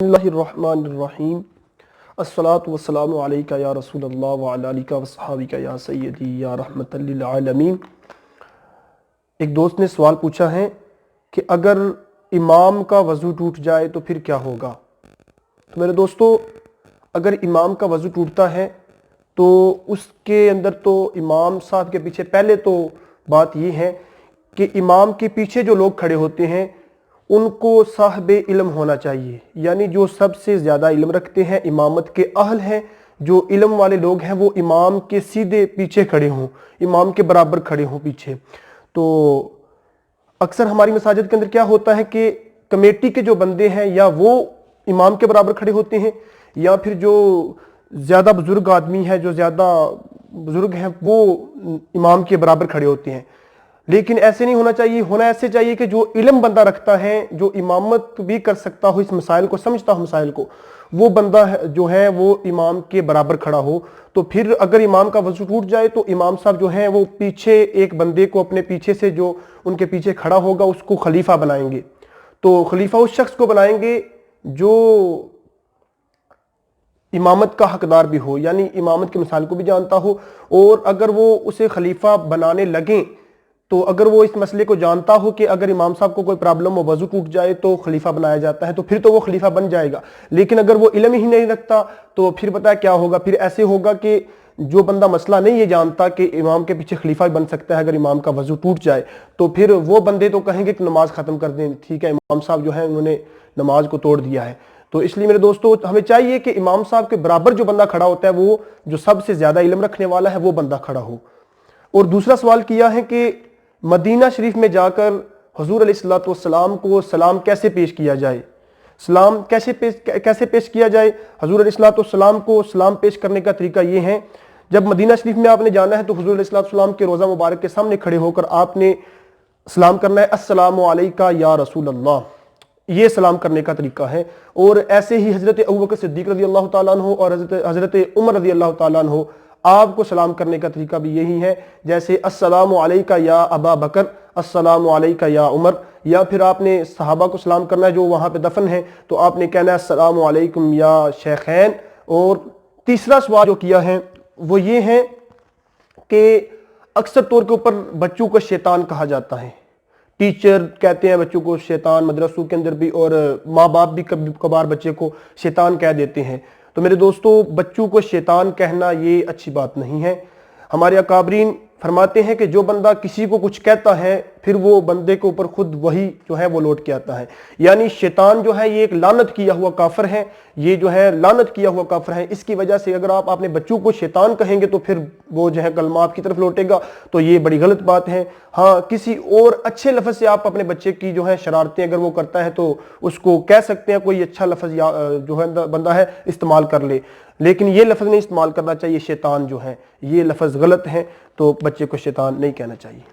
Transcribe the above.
बिस्मिल्लाहिर्रहमानिर्रहीम अस्सलातु वस्सलामु अलैका या रसूल अल्लाह व अला आलिका व सहाबिका या सय्यदी या रहमतल लिल आलमीन। एक दोस्त ने सवाल पूछा है कि अगर इमाम का वज़ू टूट जाए तो फिर क्या होगा। तो मेरे दोस्तों, अगर इमाम का वज़ू टूटता है तो उसके अंदर तो इमाम साहब के पीछे पहले तो बात ये है कि इमाम के पीछे जो लोग खड़े होते हैं उनको साहिब इल्म होना चाहिए, यानी जो सबसे ज़्यादा इल्म रखते हैं, इमामत के अहल हैं, जो इल्म वाले लोग हैं, वो इमाम के सीधे पीछे खड़े हों, इमाम के बराबर खड़े हों पीछे। तो अक्सर हमारी मसाजिद के अंदर क्या होता है कि कमेटी के जो बंदे हैं या वो इमाम के बराबर खड़े होते हैं या फिर जो ज़्यादा बुज़ुर्ग आदमी है, जो ज़्यादा बुज़ुर्ग हैं, वो इमाम के बराबर खड़े होते हैं। लेकिन ऐसे नहीं होना चाहिए। होना ऐसे चाहिए कि जो इल्म बंदा रखता है, जो इमामत भी कर सकता हो, इस मसाइल को समझता हो, मसाइल को, वो बंदा जो है वो इमाम के बराबर खड़ा हो। तो फिर अगर इमाम का वज़ू टूट जाए तो इमाम साहब जो हैं वो पीछे एक बंदे को अपने पीछे से जो उनके पीछे खड़ा होगा उसको खलीफा बनाएंगे। तो खलीफा उस शख्स को बनाएंगे जो इमामत का हकदार भी हो, यानी इमामत के मसाइल को भी जानता हो। और अगर वो उसे खलीफा बनाने लगें तो अगर वो इस मसले को जानता हो कि अगर इमाम साहब को कोई प्रॉब्लम हो, वज़ू टूट जाए तो खलीफा बनाया जाता है, तो फिर तो वो खलीफा बन जाएगा। लेकिन अगर वो इल्म ही नहीं रखता तो फिर पता है क्या होगा। फिर ऐसे होगा कि जो बंदा मसला नहीं ये जानता कि इमाम के पीछे खलीफा भी बन सकता है अगर इमाम का वज़ू टूट जाए, तो फिर वो बंदे तो कहेंगे कि नमाज ख़त्म कर दें, ठीक है, इमाम साहब जो है उन्होंने नमाज को तोड़ दिया है। तो इसलिए मेरे दोस्तों, हमें चाहिए कि इमाम साहब के बराबर जो बंदा खड़ा होता है वो जो सबसे ज़्यादा इल्म रखने वाला है वो बंदा खड़ा हो। और दूसरा सवाल किया है कि मदीना शरीफ में जाकर हुजूर अलैहिस्सलातु वस्सलाम को सलाम कैसे पेश किया जाए। सलाम कैसे पेश किया जाए। हुजूर अलैहिस्सलातु वस्सलाम को सलाम पेश करने का तरीका ये है, जब मदीना शरीफ में आपने जाना है तो हुजूर अलैहिस्सलातु वस्सलाम के रोज़ा मुबारक के सामने खड़े होकर आपने सलाम करना है, अस्सलामु अलैका या रसूल अल्लाह। ये सलाम करने का तरीका है। और ऐसे ही हज़रत अबू बकर सिद्दीक़ रज़ी अल्लाह ताला अन्हु और हज़रत उमर रज़ी अल्लाह ताला अन्हु, आपको सलाम करने का तरीका भी यही है, जैसे अस्सलामु अलैका या अबा बकर, अस्सलामु अलैका या उमर। या फिर आपने सहाबा को सलाम करना है जो वहाँ पे दफन है, तो आपने कहना है अस्सलामु अलैकुम या शेखैन। और तीसरा सवाल जो किया है वो ये है कि अक्सर तौर के ऊपर बच्चों को शैतान कहा जाता है। टीचर कहते हैं बच्चों को शैतान, मदरसों के अंदर भी, और माँ बाप भी कभी कभार बच्चे को शैतान कह देते हैं। तो मेरे दोस्तों, बच्चों को शैतान कहना ये अच्छी बात नहीं है। हमारे अकाबरीन फरमाते हैं कि जो बंदा किसी को कुछ कहता है फिर वो बंदे के ऊपर खुद वही जो है वो लौट के आता है। यानी शैतान जो है ये एक लानत किया हुआ काफिर है, ये जो है लानत किया हुआ काफिर है। इसकी वजह से अगर आप अपने बच्चों को शैतान कहेंगे तो फिर वो जो है कलमा आपकी तरफ लौटेगा, तो ये बड़ी गलत बात है। हाँ, किसी और अच्छे लफ्ज़ से आप अपने बच्चे की जो है शरारतें अगर वो करता है तो उसको कह सकते हैं, कोई अच्छा लफ्ज़ जो है बंदा है इस्तेमाल कर ले, लेकिन ये लफ्ज़ नहीं इस्तेमाल करना चाहिए। शैतान जो है ये लफ्ज़ गलत है, तो बच्चे को शैतान नहीं कहना चाहिए।